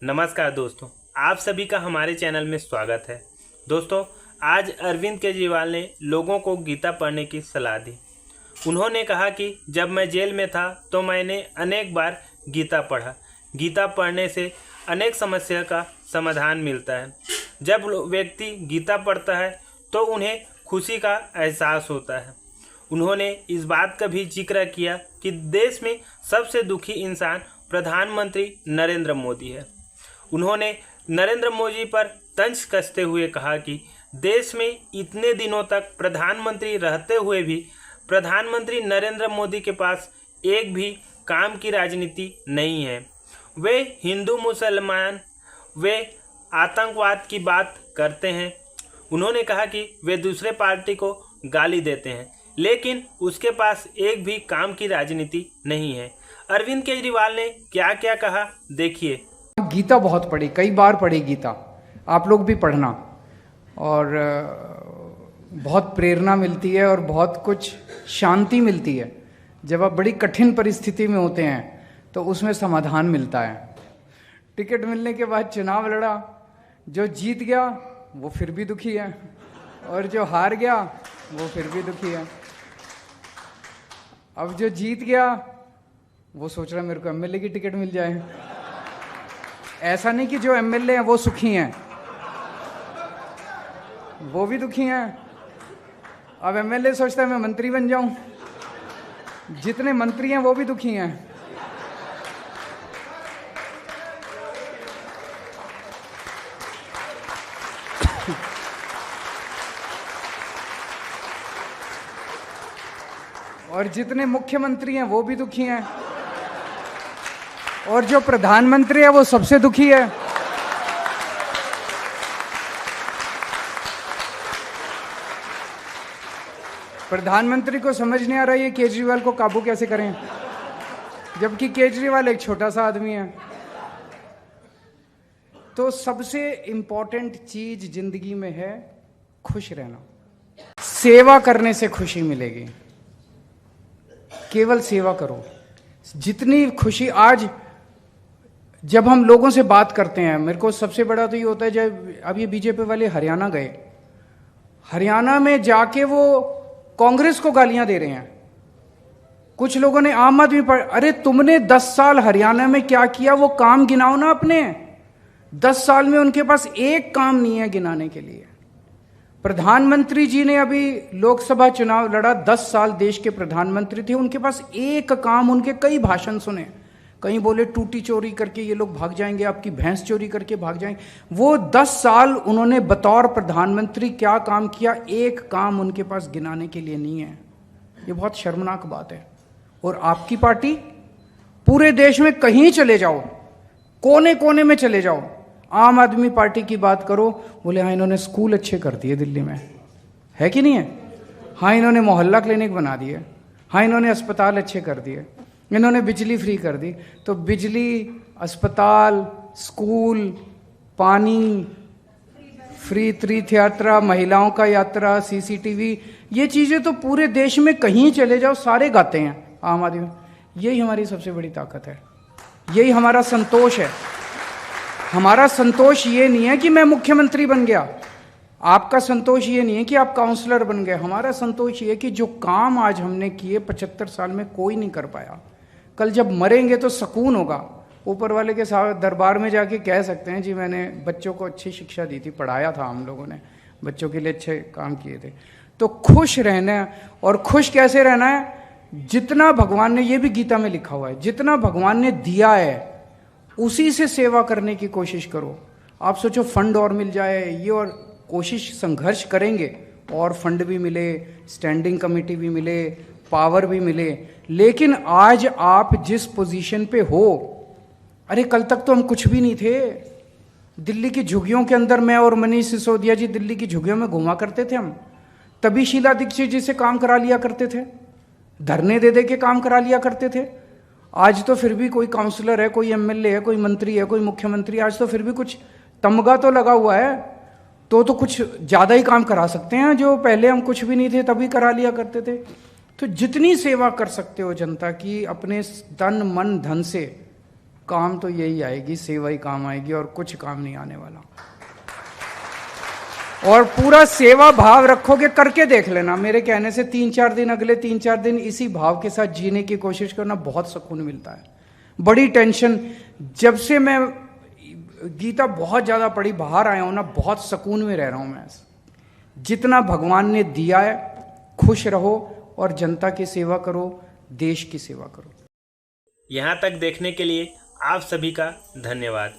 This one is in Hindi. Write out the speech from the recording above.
नमस्कार दोस्तों, आप सभी का हमारे चैनल में स्वागत है। दोस्तों, आज अरविंद केजरीवाल ने लोगों को गीता पढ़ने की सलाह दी। उन्होंने कहा कि जब मैं जेल में था तो मैंने अनेक बार गीता पढ़ा। गीता पढ़ने से अनेक समस्या का समाधान मिलता है। जब व्यक्ति गीता पढ़ता है तो उन्हें खुशी का एहसास होता है। उन्होंने इस बात का भी जिक्र किया कि देश में सबसे दुखी इंसान प्रधानमंत्री नरेंद्र मोदी है। उन्होंने नरेंद्र मोदी पर तंज कसते हुए कहा कि देश में इतने दिनों तक प्रधानमंत्री रहते हुए भी प्रधानमंत्री नरेंद्र मोदी के पास एक भी काम की राजनीति नहीं है। वे हिंदू मुसलमान, वे आतंकवाद की बात करते हैं। उन्होंने कहा कि वे दूसरे पार्टी को गाली देते हैं, लेकिन उसके पास एक भी काम की राजनीति नहीं है। अरविंद केजरीवाल ने क्या क्या कहा, देखिए। गीता बहुत पढ़ी, कई बार पढ़ी गीता, आप लोग भी पढ़ना। और बहुत प्रेरणा मिलती है और बहुत कुछ शांति मिलती है। जब आप बड़ी कठिन परिस्थिति में होते हैं तो उसमें समाधान मिलता है। टिकट मिलने के बाद चुनाव लड़ा, जो जीत गया वो फिर भी दुखी है और जो हार गया वो फिर भी दुखी है। अब जो जीत गया वो सोच रहा है मेरे को एमएलए की टिकट मिल जाए। ऐसा नहीं कि जो एमएलए हैं वो सुखी हैं, वो भी दुखी हैं। अब एमएलए सोचता है मैं मंत्री बन जाऊं, जितने मंत्री हैं वो भी दुखी हैं। और जितने मुख्यमंत्री हैं वो भी दुखी हैं, और जो प्रधानमंत्री है वो सबसे दुखी है। प्रधानमंत्री को समझ नहीं आ रहा है केजरीवाल को काबू कैसे करें, जबकि केजरीवाल एक छोटा सा आदमी है। तो सबसे इंपॉर्टेंट चीज जिंदगी में है खुश रहना। सेवा करने से खुशी मिलेगी, केवल सेवा करो। जितनी खुशी आज जब हम लोगों से बात करते हैं, मेरे को सबसे बड़ा तो ये होता है, जब अब ये बीजेपी वाले हरियाणा गए, हरियाणा में जाके वो कांग्रेस को गालियां दे रहे हैं। कुछ लोगों ने आम आदमी पर, अरे तुमने 10 साल हरियाणा में क्या किया वो काम गिनाओ ना अपने। 10 साल में उनके पास एक काम नहीं है गिनाने के लिए। प्रधानमंत्री जी ने अभी लोकसभा चुनाव लड़ा, 10 साल देश के प्रधानमंत्री थे, उनके पास एक काम, उनके कई भाषण सुने। कहीं बोले टूटी चोरी करके ये लोग भाग जाएंगे, आपकी भैंस चोरी करके भाग जाएंगे। वो 10 साल उन्होंने बतौर प्रधानमंत्री क्या काम किया, एक काम उनके पास गिनाने के लिए नहीं है। ये बहुत शर्मनाक बात है। और आपकी पार्टी, पूरे देश में कहीं चले जाओ, कोने कोने में चले जाओ, आम आदमी पार्टी की बात करो, बोले हाँ इन्होंने स्कूल अच्छे कर दिए दिल्ली में, है कि नहीं है? हाँ इन्होंने मोहल्ला क्लिनिक बना दिए, हाँ इन्होंने अस्पताल अच्छे कर दिए, इन्होंने बिजली फ्री कर दी। तो बिजली, अस्पताल, स्कूल, पानी, फ्री तीर्थ यात्रा, महिलाओं का यात्रा, सीसीटीवी, ये चीज़ें तो पूरे देश में कहीं चले जाओ सारे गाते हैं आम आदमी। यही हमारी सबसे बड़ी ताकत है, यही हमारा संतोष है। हमारा संतोष ये नहीं है कि मैं मुख्यमंत्री बन गया, आपका संतोष ये नहीं है कि आप काउंसलर बन गए। हमारा संतोष ये है कि जो काम आज हमने किए 75 साल में कोई नहीं कर पाया, कल जब मरेंगे तो सुकून होगा। ऊपर वाले के साथ दरबार में जाके कह सकते हैं जी मैंने बच्चों को अच्छी शिक्षा दी थी, पढ़ाया था, हम लोगों ने बच्चों के लिए अच्छे काम किए थे। तो खुश रहना है। और खुश कैसे रहना है? जितना भगवान ने, ये भी गीता में लिखा हुआ है, जितना भगवान ने दिया है उसी से सेवा करने की कोशिश करो। आप सोचो फंड और मिल जाए ये, और कोशिश संघर्ष करेंगे और फंड भी मिले, स्टैंडिंग कमेटी भी मिले, पावर भी मिले। लेकिन आज आप जिस पोजीशन पे हो, अरे कल तक तो हम कुछ भी नहीं थे। दिल्ली की झुग्गियों के अंदर मैं और मनीष सिसोदिया जी दिल्ली की झुग्गियों में घुमा करते थे हम, तभी शीला दीक्षित जी से काम करा लिया करते थे, धरने दे दे के काम करा लिया करते थे। आज तो फिर भी कोई काउंसलर है, कोई एमएलए है, कोई मंत्री है, कोई मुख्यमंत्री, आज तो फिर भी कुछ तमगा तो लगा हुआ है, तो कुछ ज़्यादा ही काम करा सकते हैं, जो पहले हम कुछ भी नहीं थे तभी करा लिया करते थे। तो जितनी सेवा कर सकते हो जनता की अपने तन मन धन से काम तो यही आएगी, सेवा ही काम आएगी और कुछ काम नहीं आने वाला। और पूरा सेवा भाव रखोगे, करके देख लेना। मेरे कहने से 3-4 दिन, अगले 3-4 दिन इसी भाव के साथ जीने की कोशिश करना, बहुत सुकून मिलता है। बड़ी टेंशन, जब से मैं गीता बहुत ज्यादा पढ़ी, बाहर आया हूं ना, बहुत सुकून में रह रहा हूं मैं। जितना भगवान ने दिया है, खुश रहो और जनता की सेवा करो, देश की सेवा करो। यहाँ तक देखने के लिए आप सभी का धन्यवाद।